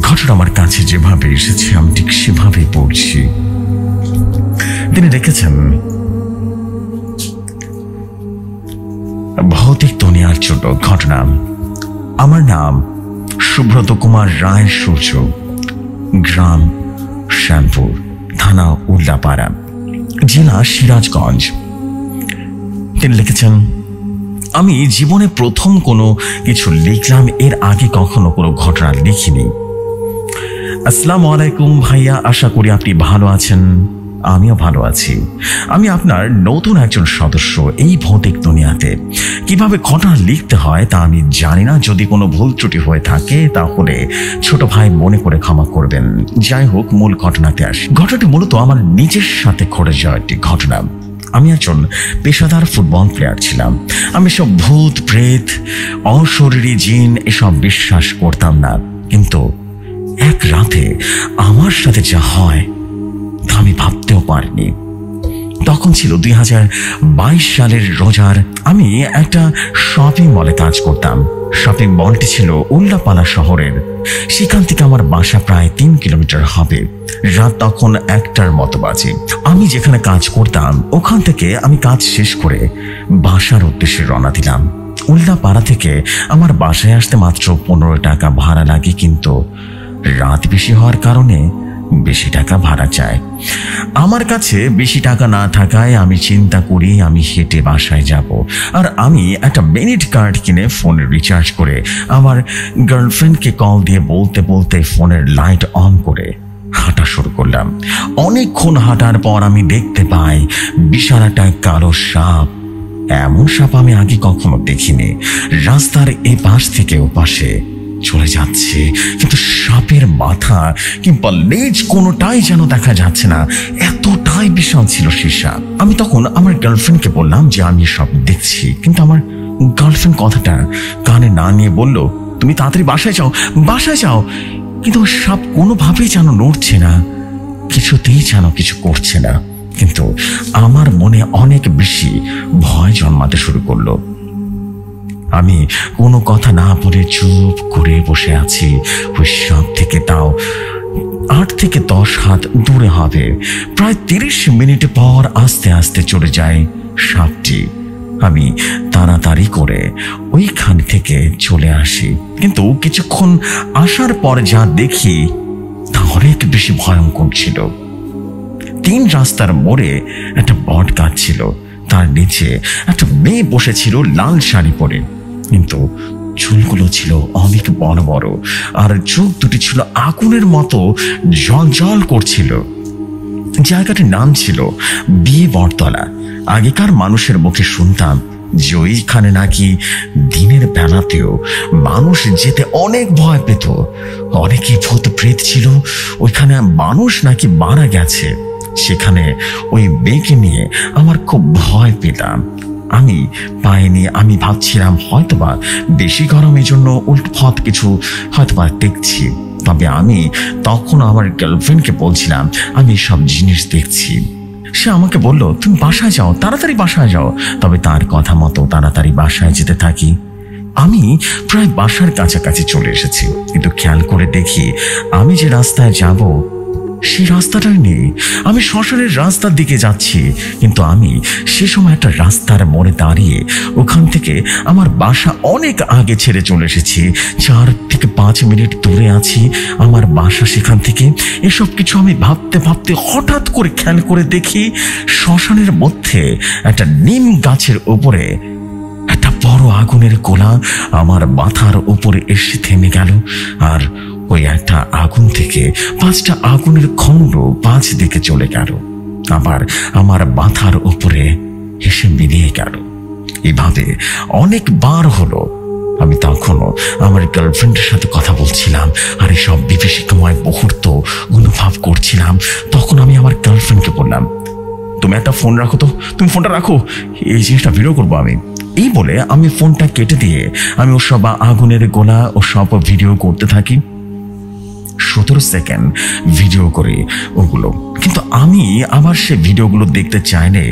ঘটনা আমার কাছে যেভাবে এসেছে আমি ঠিক সেভাবেই পড়ছি। তিনি লিখেছেন, ভৌতিক দুনিয়ার ছোট ঘটনা। আমার নাম সুব্রত কুমার রায় সূর্য, গ্রাম শ্যামপুর, থানা উল্লাপাড়া, জেলা সিরাজগঞ্জ। তিনি লিখেছেন, আমি জীবনে প্রথম কোনো কিছু লিখলাম, এর আগে কখনো কোনো ঘটনা লিখিনি। আসসালামু আলাইকুম ভাইয়া, আশা করি আপনি ভালো আছেন। আমিও ভালো আছি। আমি আপনার নতুন একজন সদস্য এই ভৌতিক দুনিয়াতে। কিভাবে ঘটনা লিখতে হয় তা আমি জানি না, যদি কোনো ভুল ত্রুটি হয়ে থাকে তাহলে ছোট ভাই মনে করে ক্ষমা করবেন। যাই হোক, মূল ঘটনাতে আসি। ঘটনাটি মূলত আমার নিজের সাথে ঘটে যাওয়া একটি ঘটনা। আমি একজন পেশাদার ফুটবল প্লেয়ার ছিলাম। আমি সব ভূত প্রেত, অশরীরী জিন এসব বিশ্বাস করতাম না, কিন্তু এক রাতে আমার সাথে যা হয় তা আমি ভাবতেও পারিনি। তখন ছিল 2022 সালের রোজার। আমি একটা শপিং মলে কাজ করতাম। শপিং মলটি ছিল উল্লাপাড়া শহরের। সেখান থেকে আমার বাসা প্রায় 3 কিলোমিটার হবে। রাত তখন 1টার মতো বাজে। আমি যেখানে কাজ করতাম ওখান থেকে আমি কাজ শেষ করে বাসার উদ্দেশ্যে রওনা দিলাম। উল্লাপাড়া থেকে আমার বাসায় আসতে মাত্র 15 টাকা ভাড়া লাগে, কিন্তু রাত বেশি হওয়ার কারণে বেশি টাকা ভাড়া চায়। আমার কাছে বেশি টাকা না থাকায় আমি চিন্তা করি আমি হেঁটে বাসায় যাব। আর আমি একটা মিনিট কার্ড কিনে ফোনে রিচার্জ করে আমার গার্লফ্রেন্ডকে কল দিয়ে বলতে বলতে ফোনের লাইট অন করে হাঁটা শুরু করলাম। অনেকক্ষণ হাঁটার পর আমি দেখতে পাই বিশাল একটা কালো সাপ। এমন সাপ আমি আগে কখনো দেখিনি। রাস্তার এ পাশ থেকে ও পাশে চলে যাচ্ছে, কিন্তু সাপের মাথা কিংবা লেজ কোনোটাই যেন দেখা যাচ্ছে না, এতটাই বিশাল ছিল সে সাপ। আমি তখন আমার গার্লফ্রেন্ডকে বললাম যে আমি সব দেখছি, কিন্তু আমার গার্লফ্রেন্ড কথাটা কানে না নিয়ে বলল, তুমি তাড়াতাড়ি বাসায় যাও, বাসায় যাও। কিন্তু সাপ কোনোভাবেই যেন নড়ছে না, কিছুতেই যেন কিছু করছে না। কিন্তু আমার মনে অনেক বেশি ভয় জন্মাতে শুরু করলো। আমি কোনো কথা না বলে চুপ করে বসে আছি। ওই সাপ থেকে তাও 8 থেকে 10 হাত দূরে হবে। প্রায় 30 মিনিট পর আস্তে আস্তে চলে যায় সাপটি। আমি তাড়াতাড়ি করে ওইখান থেকে চলে আসি, কিন্তু কিছুক্ষণ আসার পর যা দেখি তা অনেক বেশি ভয়ঙ্কর ছিল। 3 রাস্তার মোড়ে একটা বট গাছ ছিল, তার নিচে একটা মেয়ে বসেছিল লাল শাড়ি পরে, কিন্তু চুলগুলো ছিল অনেক বড় বড় আর চোখ দুটি ছিল আগুনের মতো জল জল করছিল। জায়গাটির নাম ছিল বিয়ে বটতলা। আগেকার মানুষের মুখে শুনতাম যে ওইখানে নাকি দিনের বেলাতেও মানুষ যেতে অনেক ভয় পেত। অনেকে ভূত প্রেত ছিল ওইখানে, মানুষ নাকি মারা গেছে। সেখানে ওই মেয়েকে নিয়ে আমার খুব ভয় পেলাম। আমি পাইনি। আমি ভাবছিলাম হয়তোবা বেশি গরমের জন্য উল্টফাত কিছু হয়তোবা দেখছি। তবে আমি তখন আমার গার্লফ্রেন্ডকে বলছিলাম আমি সব জিনিস দেখছি। সে আমাকে বলল, তুমি বাসায় যাও, তাড়াতাড়ি বাসায় যাও। তবে তার কথা মতো তাড়াতাড়ি বাসায় যেতে থাকি। আমি প্রায় বাসার কাছাকাছি চলে এসেছি, কিন্তু খেয়াল করে দেখি আমি যে রাস্তায় যাব সেই রাস্তাটাই নেই। আমি শ্মশানের রাস্তার দিকে যাচ্ছি, কিন্তু আমি সে সময় একটা রাস্তার মোড়ে দাঁড়িয়ে ওখান থেকে আমার বাসা অনেক আগে ছেড়ে চলে এসেছি। 4 থেকে 5 মিনিট দূরে আছি আমার বাসা সেখান থেকে। এসব কিছু আমি ভাবতে ভাবতে হঠাৎ করে খেয়াল করে দেখি শ্মশানের মধ্যে একটা নিম গাছের উপরে একটা বড় আগুনের গোলা আমার মাথার উপরে এসে থেমে গেল। আর ওই একটা আগুন থেকে 5টা আগুনের খণ্ড 5 দিকে চলে গেল, আবার আমার মাথার উপরে এসে মিলিয়ে গেল। এভাবে অনেকবার হলো। আমি তখনও আমার গার্লফ্রেন্ডের সাথে কথা বলছিলাম আর এসব বিভীষিকাময় মুহূর্ত অনুভব করছিলাম। তখন আমি আমার গার্লফ্রেন্ডকে বললাম, তুমি একটা ফোন রাখো তো, তুমি ফোনটা রাখো, এই জিনিসটা ভিডিও করবো আমি। এই বলে আমি ফোনটা কেটে দিয়ে আমি ও সব আগুনের গোলা ও সব ভিডিও করতে থাকি। 17 সেকেন্ড ভিডিও করে ওগুলো, কিন্তু আমি আবার সে ভিডিওগুলো দেখতে চাইলে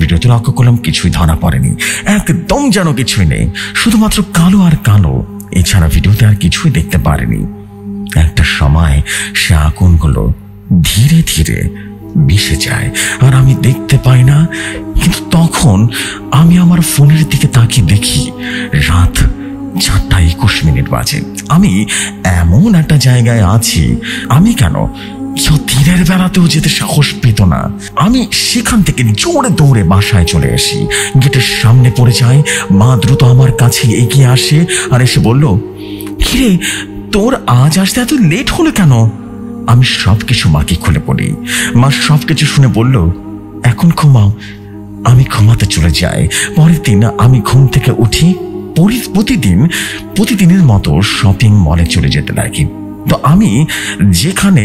ভিডিওতে লক্ষ্য করলাম কিছুই ধরা পড়েনি, একদম যেন কিছুই নেই, শুধুমাত্র কালো আর কালো। এছাড়া ভিডিওতে আর কিছুই দেখতে পারিনি। একটা সময় সে আগুনগুলো ধীরে ধীরে মিশে যায় আর আমি দেখতে পাই না। কিন্তু তখন আমি আমার ফোনের দিকে তাকিয়ে দেখি রাত 4:21 বাজে। আমি এমন একটা জায়গায় আছি, আমি কেন দিনের বেলাতেও যেতে সাহস পেত না। আমি সেখান থেকে জোরে দৌড়ে বাসায় চলে আসি। গেটের সামনে পড়ে যাই। মা দ্রুত আমার কাছে এগিয়ে আসে আর এসে বলল, কিরে তোর আজ আসতে এত লেট হলো কেন? আমি সবকিছু মাকে খুলে পড়ি। মা সবকিছু শুনে বলল, এখন ঘুমাও। আমি ঘুমাতে চলে যাই। পরের দিন আমি ঘুম থেকে উঠি, প্রতিদিনের মতো শপিং মলে চলে যেতে লাগি। তো আমি যেখানে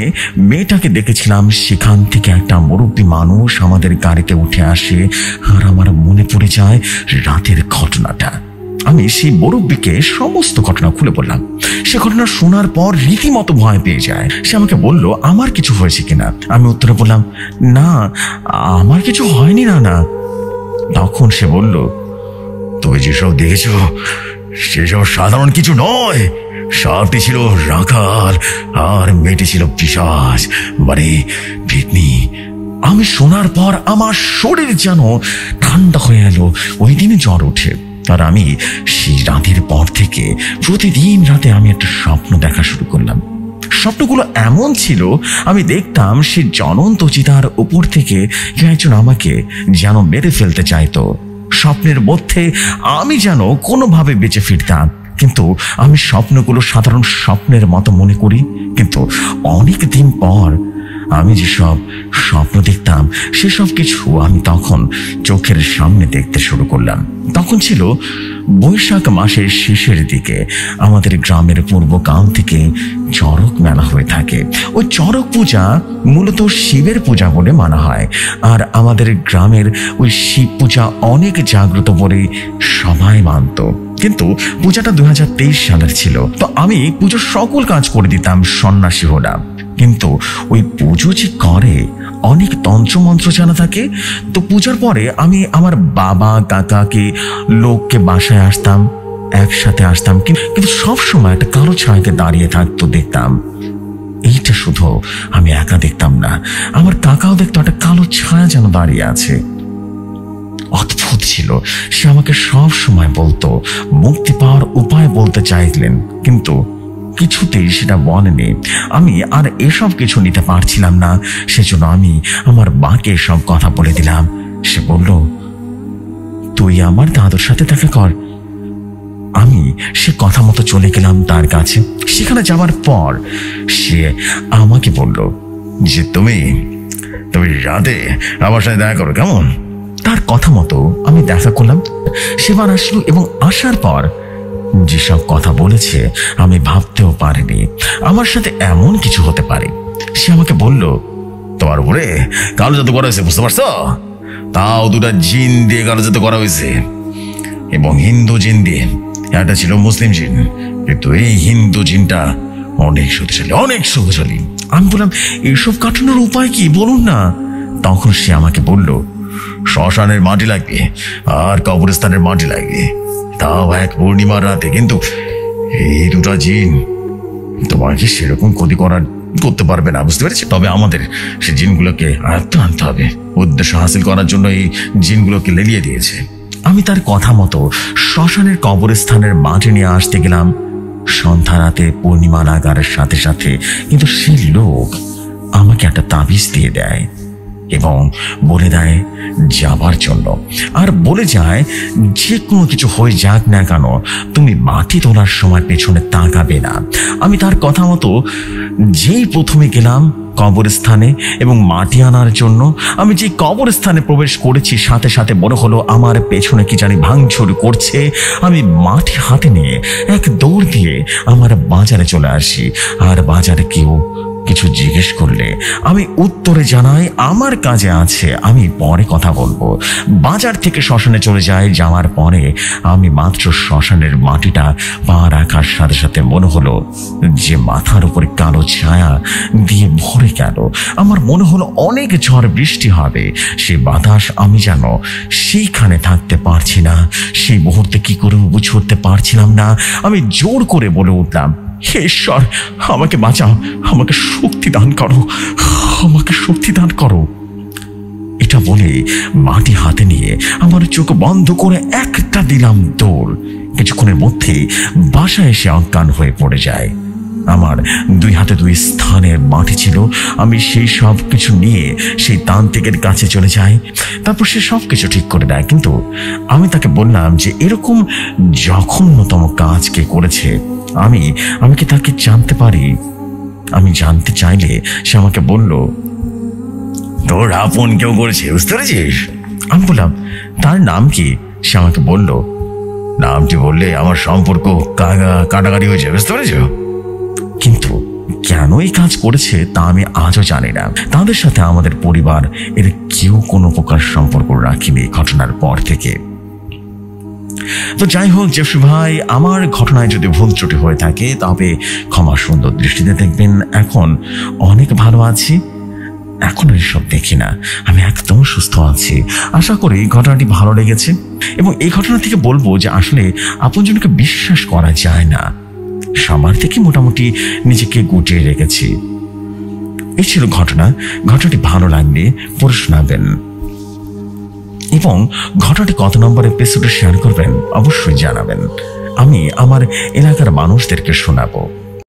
মেয়েটাকে দেখেছিলাম সেখান থেকে একটা মুরব্বী মানুষ আমাদের গাড়িতে উঠে আসে আর আমার মনে পড়ে যায় রাতের ঘটনাটা। আমি সেই মুরব্বীকে সমস্ত ঘটনা খুলে বললাম। সে ঘটনা শোনার পর রীতিমতো ভয় পেয়ে যায়। সে আমাকে বলল, আমার কিছু হয়েছে কিনা। আমি উত্তরে বললাম, না আমার কিছু হয়নি না। তখন সে বলল, তুমি যেসব দেখেছ সেসব সাধারণ কিছু নয়। সাপটি ছিল রাখাল আর মেয়েটি ছিল পিশাচ, মানে পেতনি। আমি শোনার পর আমার শরীর যেন ঠান্ডা হয়ে এলো। ওই দিনে জ্বর ওঠে আর আমি সেই রাতের পর থেকে প্রতিদিন রাতে আমি একটা স্বপ্ন দেখা শুরু করলাম। স্বপ্নগুলো এমন ছিল, আমি দেখতাম সে জ্বলন্ত চিতার উপর থেকে কেউ একজন আমাকে যেন মেরে ফেলতে চাইতো। স্বপ্নের মধ্যে আমি যেন কোনোভাবে বেঁচে ফিরতাম, কিন্তু আমি স্বপ্নগুলো সাধারণ স্বপ্নের মতো মনে করি। কিন্তু অনেক দিন পর আমি যেসব স্বপ্ন দেখতাম সেসব কিছু আমি তখন চোখের সামনে দেখতে শুরু করলাম। তখন ছিল বৈশাখ মাসের শেষের দিকে। আমাদের গ্রামের পূর্বকাল থেকে চড়ক মেলা হয়ে থাকে। ওই চড়ক পূজা মূলত শিবের পূজা বলে মানা হয়, আর আমাদের গ্রামের ওই শিব পূজা অনেক জাগ্রত বলে সবাই মানত। কিন্তু পূজাটা 2023 সালের ছিল। তো আমি পুজোর সকল কাজ করে দিতাম সন্ন্যাসী হলাম। কিন্তু ওই পুজো যে করে অনেক তন্ত্রমন্ত্র জানা থাকে। তো পূজার পরে আমি আমার বাবা কাকাকে লোককে বাসায় আসতাম, একসাথে আসতাম, কিন্তু সবসময় একটা কালো ছায়াকে দাঁড়িয়ে থাকতো দেখতাম। এইটা শুধু আমি একা দেখতাম না, আমার কাকাও দেখতো একটা কালো ছায়া যেন দাঁড়িয়ে আছে। অদ্ভুত ছিল। সে আমাকে সব সময় বলতো, মুক্তি পাওয়ার উপায় বলতে চাইলেন, কিন্তু কিছুতেই সেটা বলেনি। আমি আর এসব কিছু নিতে পারছিলাম না, সেজন্য আমি আমার মাকে সব কথা বলে দিলাম। সে বলল, তুই আমার দাদুর সাথে দেখা কর। আমি সে কথা মতো চলে গেলাম তার কাছে। সেখানে যাওয়ার পর সে আমাকে বলল যে তুমি রাতে আমার সাথে দেখা করো, কেমন? তার কথা মতো আমি দেখা করলাম। সেবার আসলো এবং আসার পর যেসব কথা বলেছে আমি ভাবতেও পারিনি আমার সাথে এমন কিছু হতে পারে। সে আমাকে বলল, তোমার উপরে কালো জাদু করা হয়েছে, বুঝতে পারছো? তাও 2টা জিন দিয়ে কালো জাদু করা হয়েছে, এবং হিন্দু জিন দিয়ে। একটা ছিল মুসলিম জিন, কিন্তু এই হিন্দু জিনটা অনেক শক্তিশালী। আমি বললাম, এসব কাটানোর উপায় কি বলুন না। তখন সে আমাকে বলল, শ্মশানের মাটি লাগবে আর কবরস্থানের মাটি লাগবে, তাও এক পূর্ণিমার রাতে। কিন্তু এই 2টা জিন তোমাকে সেরকম ক্ষতি করতে পারবে না, বুঝতে পেরেছি? তবে আমাদের সেই জিনগুলোকে আয়ত্তে আনতে হবে। উদ্দেশ্য হাসিল করার জন্য এই জিনগুলোকে লেলিয়ে দিয়েছে। আমি তার কথা মতো শ্মশানের কবরস্থানের মাটি নিয়ে আসতে গেলাম। সন্ধ্যা রাতে পূর্ণিমা লাগার সাথে সাথে কিন্তু সেই লোক আমাকে একটা তাবিজ দিয়ে দেয় এবং বলে দেয় যাবার জন্য, আর বলে যায় যে কোনো কিছু হয়ে যাক না কেন তুমি মাটি তোলার সময় পেছনে তাকাবে না। আমি তার কথা মতো যেই প্রথমে গেলাম কবরস্থানে এবং মাটি আনার জন্য, আমি যে কবরস্থানে প্রবেশ করেছি সাথে সাথে মনে হলো আমার পেছনে কি জানি ভাঙচুর করছে। আমি মাটি হাতে নিয়ে এক দৌড় দিয়ে আমার বাজারে চলে আসি, আর বাজারে কেউ কিছু জিজ্ঞেস করলে আমি উত্তরে জানাই আমার কাজে আছে, আমি পরে কথা বলবো। বাজার থেকে শ্মশানে চলে যাই। যাওয়ার পরে আমি মাত্র শ্মশানের মাটিটা পা রাখার সাথে সাথে মনে হলো যে মাথার উপরে কালো ছায়া দিয়ে ভরে গেল। আমার মনে হলো অনেক ঝড় বৃষ্টি হবে। সে বাতাস আমি যেন সেইখানে থাকতে পারছি না। সেই মুহূর্তে কি করে বুঝে উঠতে পারছিলাম না। আমি জোর করে বলে উঠলাম, হে ঈশ্বর, আমাকে বাঁচাও, আমাকে শক্তি দান করো, আমাকে শক্তি দান করো। এটা বলে মাটি হাতে নিয়ে আমার চোখ বন্ধ করে একটা দিলাম দৌড়। কিছুক্ষণের মধ্যে বাসায় এসে অজ্ঞান হয়ে পড়ে যায়। আমার 2 হাতে 2 স্থানের মাটি ছিল। আমি সেই সব কিছু নিয়ে সেই তান্ত্রিকের কাছে চলে যাই। তারপর সে সব কিছু ঠিক করে দেয়, কিন্তু আমি তাকে বললাম যে এরকম জঘন্যতম কাজ কে করেছে, আমি কি তাকে জানতে পারি? আমি জানতে চাইলে সে আমাকে বলল, তোর আপন কেউ করেছে, বুঝতে পেরেছিস? আমি বললাম, তার নাম কি? সে আমাকে বলল, নামটি বললে আমার সম্পর্ক কাটাকাটি হয়েছে, বুঝতে পেরেছ? কিন্তু কেন এই কাজ করেছে তা আমি আজও জানি না। তাদের সাথে আমাদের পরিবার এর কেউ কোনো প্রকার সম্পর্ক রাখিনি ঘটনার পর থেকে। তো যাই হোক জেফরি ভাই, আমার ঘটনায় যদি ভুল ত্রুটি হয়ে থাকে তবে ক্ষমা সুন্দর দৃষ্টিতে দেখবেন। এখন অনেক ভালো আছি, এখন এসব দেখি না, আমি একদম সুস্থ আছি। আশা করি ঘটনাটি ভালো লেগেছে। এবং এই ঘটনা থেকে বলবো যে আসলে আপনজনকে বিশ্বাস করা যায় না। সবার থেকে মোটামুটি নিজেকে গুটিয়ে রেখেছি। এই ছিল ঘটনাটি ভালো লাগলে পড়ে শোনাবেন এবং ঘটনাটি কত নম্বর এপিসোডে শেয়ার করবেন অবশ্যই জানাবেন। আমি আমার এলাকার মানুষদেরকে শোনাবো।